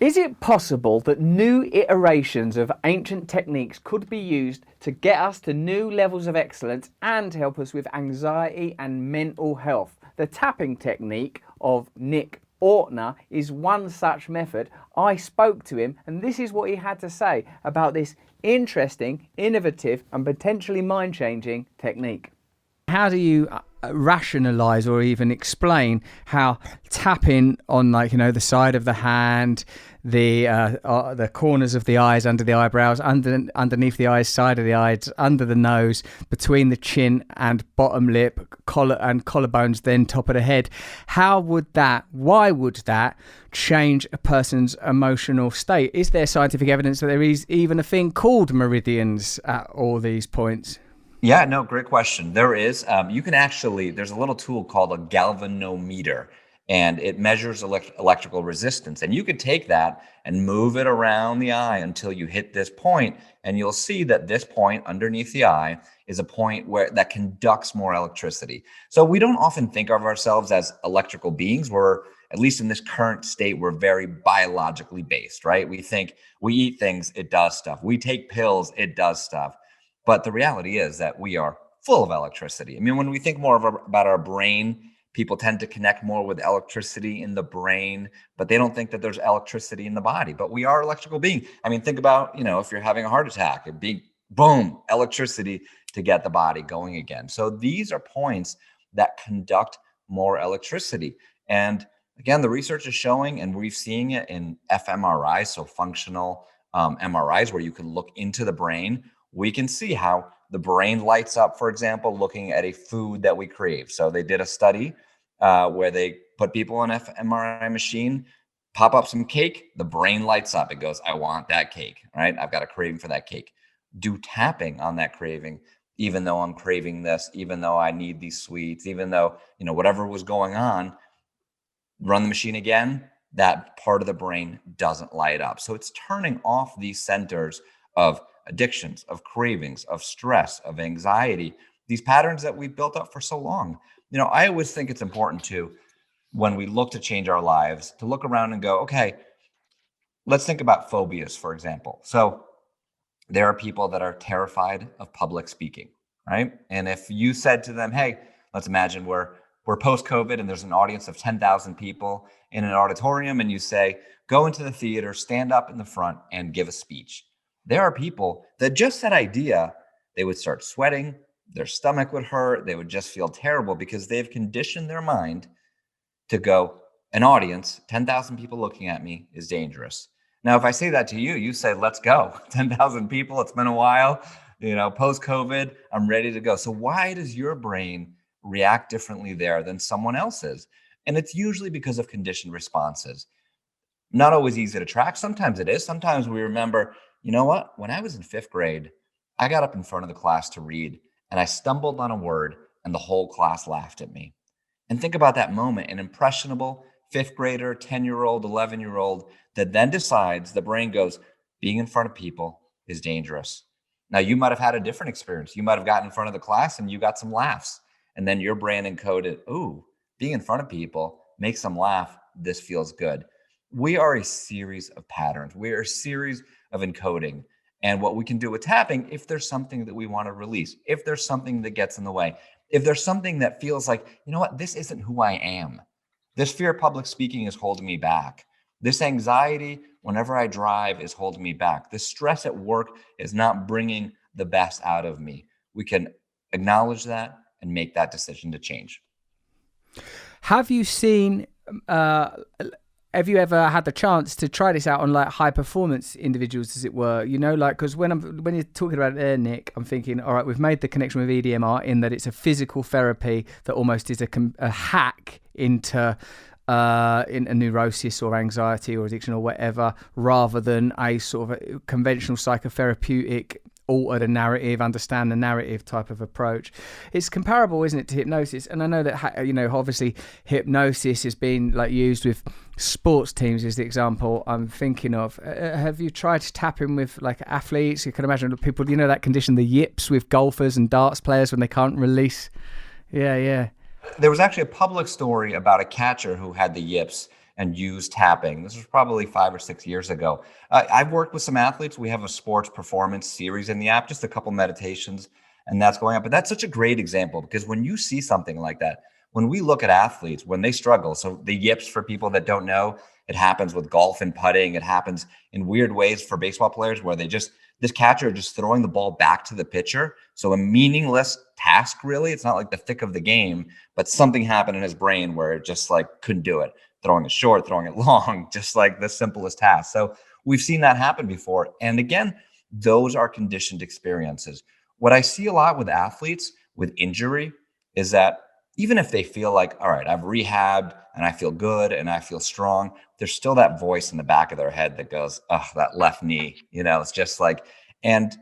Is it possible that new iterations of ancient techniques could be used to get us to new levels of excellence and help us with anxiety and mental health? The tapping technique of Nick Ortner is one such method. I spoke to him, and this is what he had to say about this interesting, innovative, and potentially mind-changing technique. How do you rationalize or even explain how tapping on, like, the side of the hand, the corners of the eyes, under the eyebrows, underneath the eyes, side of the eyes, under the nose, between the chin and bottom lip, collarbones, then top of the head, why would that change a person's emotional state? Is there scientific evidence that there is even a thing called meridians at all these points? Yeah, no, great question. There is. You can actually, there's a little tool called a galvanometer, and it measures electrical resistance. And you could take that and move it around the eye until you hit this point, and you'll see that this point underneath the eye is a point that conducts more electricity. So we don't often think of ourselves as electrical beings. We're, at least in this current state, we're very biologically based, right? We think we eat things, it does stuff. We take pills, it does stuff. But the reality is that we are full of electricity. I mean, when we think more about our brain, people tend to connect more with electricity in the brain, but they don't think that there's electricity in the body. But we are electrical beings. I mean, think about, if you're having a heart attack, it'd be boom, electricity to get the body going again. So these are points that conduct more electricity. And again, the research is showing, and we've seen it in fMRIs, so functional MRIs, where you can look into the brain. We can see how the brain lights up, for example, looking at a food that we crave. So they did a study where they put people in an fMRI machine, pop up some cake, the brain lights up. It goes, I want that cake, right? I've got a craving for that cake. Do tapping on that craving, even though I'm craving this, even though I need these sweets, even though, whatever was going on, run the machine again, that part of the brain doesn't light up. So it's turning off these centers of addictions, of cravings, of stress, of anxiety, these patterns that we've built up for so long. I always think it's important when we look to change our lives, to look around and go, okay, let's think about phobias, for example. So there are people that are terrified of public speaking, right? And if you said to them, hey, let's imagine we're post-COVID and there's an audience of 10,000 people in an auditorium, and you say, go into the theater, stand up in the front and give a speech. There are people that just that idea, they would start sweating, their stomach would hurt, they would just feel terrible because they've conditioned their mind to go, an audience, 10,000 people looking at me is dangerous. Now, if I say that to you, you say, let's go. 10,000 people, it's been a while, post-COVID, I'm ready to go. So why does your brain react differently there than someone else's? And it's usually because of conditioned responses. Not always easy to track. Sometimes it is. Sometimes we remember, you know what? When I was in 5th grade, I got up in front of the class to read and I stumbled on a word and the whole class laughed at me. And think about that moment, an impressionable 5th grader, 10-year-old, 11-year-old that then decides, the brain goes, being in front of people is dangerous. Now, you might have had a different experience. You might have gotten in front of the class and you got some laughs. And then your brain encoded, ooh, being in front of people makes them laugh. This feels good. We are a series of patterns. We are a series of encoding. And what we can do with tapping, if there's something that we want to release, if there's something that gets in the way, if there's something that feels like, you know what, this isn't who I am. This fear of public speaking is holding me back. This anxiety whenever I drive is holding me back. This stress at work is not bringing the best out of me. We can acknowledge that and make that decision to change. Have you seen, have you ever had the chance to try this out on like high performance individuals, as it were? Because when you're talking about it there, Nick, I'm thinking, all right, we've made the connection with EDMR in that it's a physical therapy that almost is a hack into in a neurosis or anxiety or addiction or whatever, rather than a sort of a conventional psychotherapeutic alter the narrative, understand the narrative type of approach. It's comparable, isn't it, to hypnosis? And I know that obviously hypnosis has been like used with sports teams is the example I'm thinking of. Have you tried tapping with like athletes? You can imagine people, that condition, the yips, with golfers and darts players when they can't release. Yeah. There was actually a public story about a catcher who had the yips, and use tapping. This was probably 5 or 6 years ago. I've worked with some athletes. We have a sports performance series in the app, just a couple meditations, and that's going on. But that's such a great example, because when you see something like that, when we look at athletes, when they struggle, so the yips, for people that don't know, it happens with golf and putting. It happens in weird ways for baseball players, where this catcher just throwing the ball back to the pitcher. So a meaningless task, really. It's not like the thick of the game, but something happened in his brain where it just like couldn't do it. Throwing it short, throwing it long, just like the simplest task. So we've seen that happen before. And again, those are conditioned experiences. What I see a lot with athletes with injury is that even if they feel like, all right, I've rehabbed and I feel good and I feel strong, there's still that voice in the back of their head that goes, oh, that left knee, it's just like, and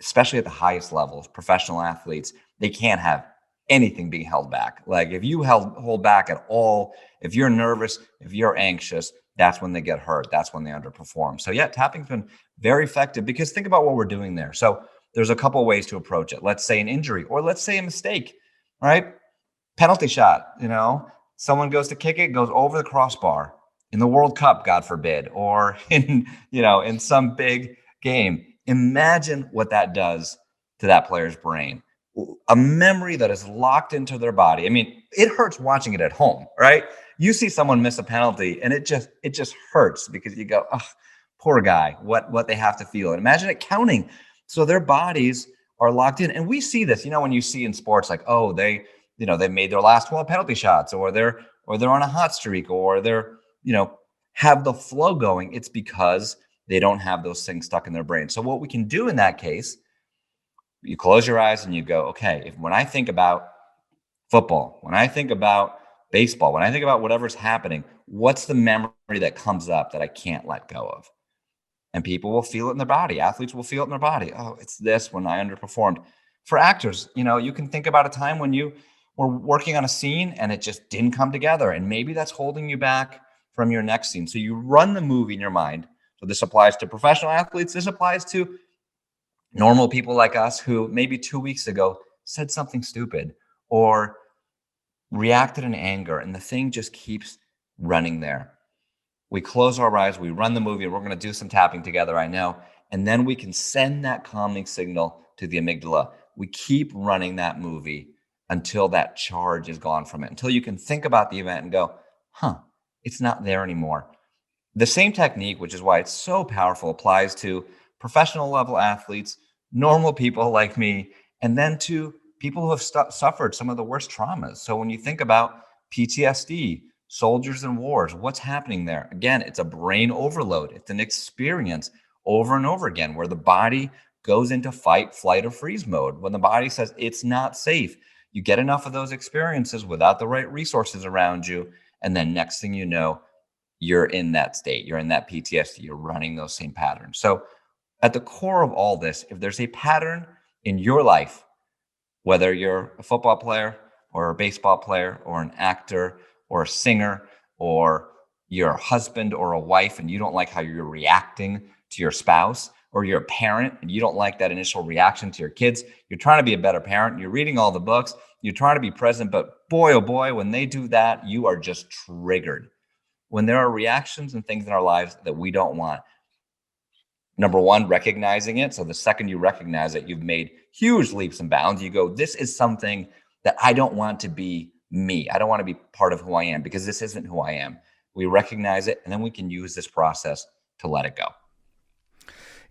especially at the highest levels, professional athletes, they can't have anything being held back. Like if you hold back at all, if you're nervous, if you're anxious, that's when they get hurt. That's when they underperform. So yeah, tapping's been very effective, because think about what we're doing there. So there's a couple of ways to approach it. Let's say an injury, or let's say a mistake, right? Penalty shot, someone goes to kick it, goes over the crossbar in the World Cup, God forbid, or in some big game. Imagine what that does to that player's brain. A memory that is locked into their body. I mean, it hurts watching it at home, right? You see someone miss a penalty and it just hurts, because you go, oh, poor guy, what they have to feel. And imagine it counting. So their bodies are locked in. And we see this, when you see in sports, like, oh, they made their last 12 penalty shots, or they're on a hot streak, or they're, have the flow going. It's because they don't have those things stuck in their brain. So what we can do in that case, you close your eyes and you go, okay, when I think about football, when I think about baseball, when I think about whatever's happening, what's the memory that comes up that I can't let go of? And people will feel it in their body. Athletes will feel it in their body. Oh, it's this when I underperformed. For actors, you can think about a time when you were working on a scene and it just didn't come together. And maybe that's holding you back from your next scene. So you run the movie in your mind. So this applies to professional athletes. This applies to normal people like us, who maybe 2 weeks ago said something stupid or reacted in anger, and the thing just keeps running there. We close our eyes, we run the movie, and we're going to do some tapping together, I know, and then we can send that calming signal to the amygdala. We keep running that movie until that charge is gone from it, until you can think about the event and go, it's not there anymore. The same technique, which is why it's so powerful, applies to professional level athletes, normal people like me, and then to people who have suffered some of the worst traumas. So when you think about PTSD, soldiers in wars, what's happening there? Again, it's a brain overload. It's an experience over and over again where the body goes into fight, flight, or freeze mode. When the body says it's not safe, you get enough of those experiences without the right resources around you, and then next thing you know, you're in that state, you're in that PTSD, you're running those same patterns. So at the core of all this, if there's a pattern in your life, whether you're a football player or a baseball player or an actor or a singer, or you're a husband or a wife and you don't like how you're reacting to your spouse, or you're a parent and you don't like that initial reaction to your kids, you're trying to be a better parent, you're reading all the books, you're trying to be present, but boy, oh boy, when they do that, you are just triggered. When there are reactions and things in our lives that we don't want, number one, recognizing it. So the second you recognize it, you've made huge leaps and bounds. You go, this is something that I don't want to be me. I don't want to be part of who I am, because this isn't who I am. We recognize it, and then we can use this process to let it go.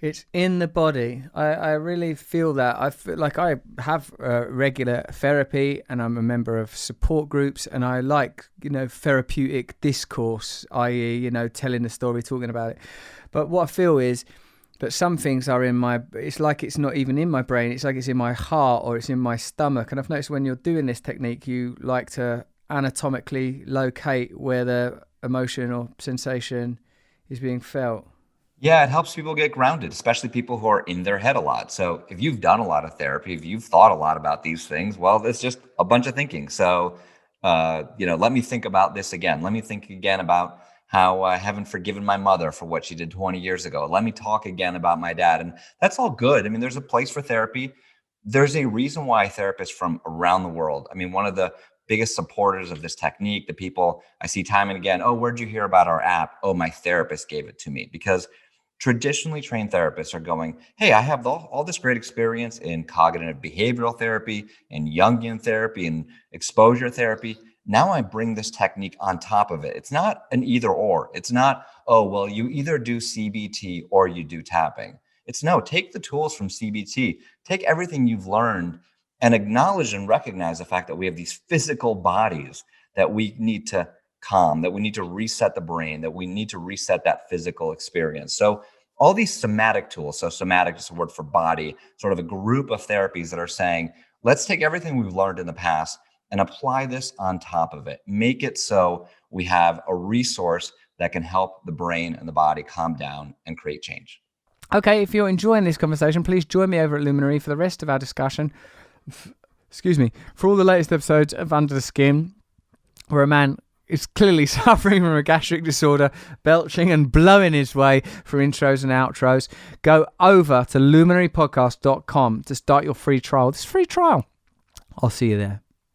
It's in the body. I really feel that. I feel like I have regular therapy, and I'm a member of support groups, and I like, therapeutic discourse, i.e., telling the story, talking about it. But what I feel is that some things are it's like it's not even in my brain. It's like it's in my heart, or it's in my stomach. And I've noticed when you're doing this technique, you like to anatomically locate where the emotion or sensation is being felt. Yeah, it helps people get grounded, especially people who are in their head a lot. So if you've done a lot of therapy, if you've thought a lot about these things, well, it's just a bunch of thinking. So, let me think about this again. Let me think again about how I haven't forgiven my mother for what she did 20 years ago. Let me talk again about my dad. And that's all good. I mean, there's a place for therapy. There's a reason why therapists from around the world, I mean, one of the biggest supporters of this technique. The people I see time and again, oh, where'd you hear about our app? Oh, my therapist gave it to me. Because traditionally trained therapists are going, hey, I have all this great experience in cognitive behavioral therapy, in Jungian therapy, and exposure therapy. Now I bring this technique on top of it. It's not an either or. It's not, oh, well, you either do CBT or you do tapping. It's no, take the tools from CBT, take everything you've learned and acknowledge and recognize the fact that we have these physical bodies that we need to calm, that we need to reset the brain, that we need to reset that physical experience. So all these somatic tools, so somatic is a word for body, sort of a group of therapies that are saying, let's take everything we've learned in the past and apply this on top of it. Make it so we have a resource that can help the brain and the body calm down and create change. Okay, if you're enjoying this conversation, please join me over at Luminary for the rest of our discussion. For all the latest episodes of Under the Skin, where a man is clearly suffering from a gastric disorder, belching and blowing his way through intros and outros, go over to luminarypodcast.com to start your free trial. This free trial. I'll see you there.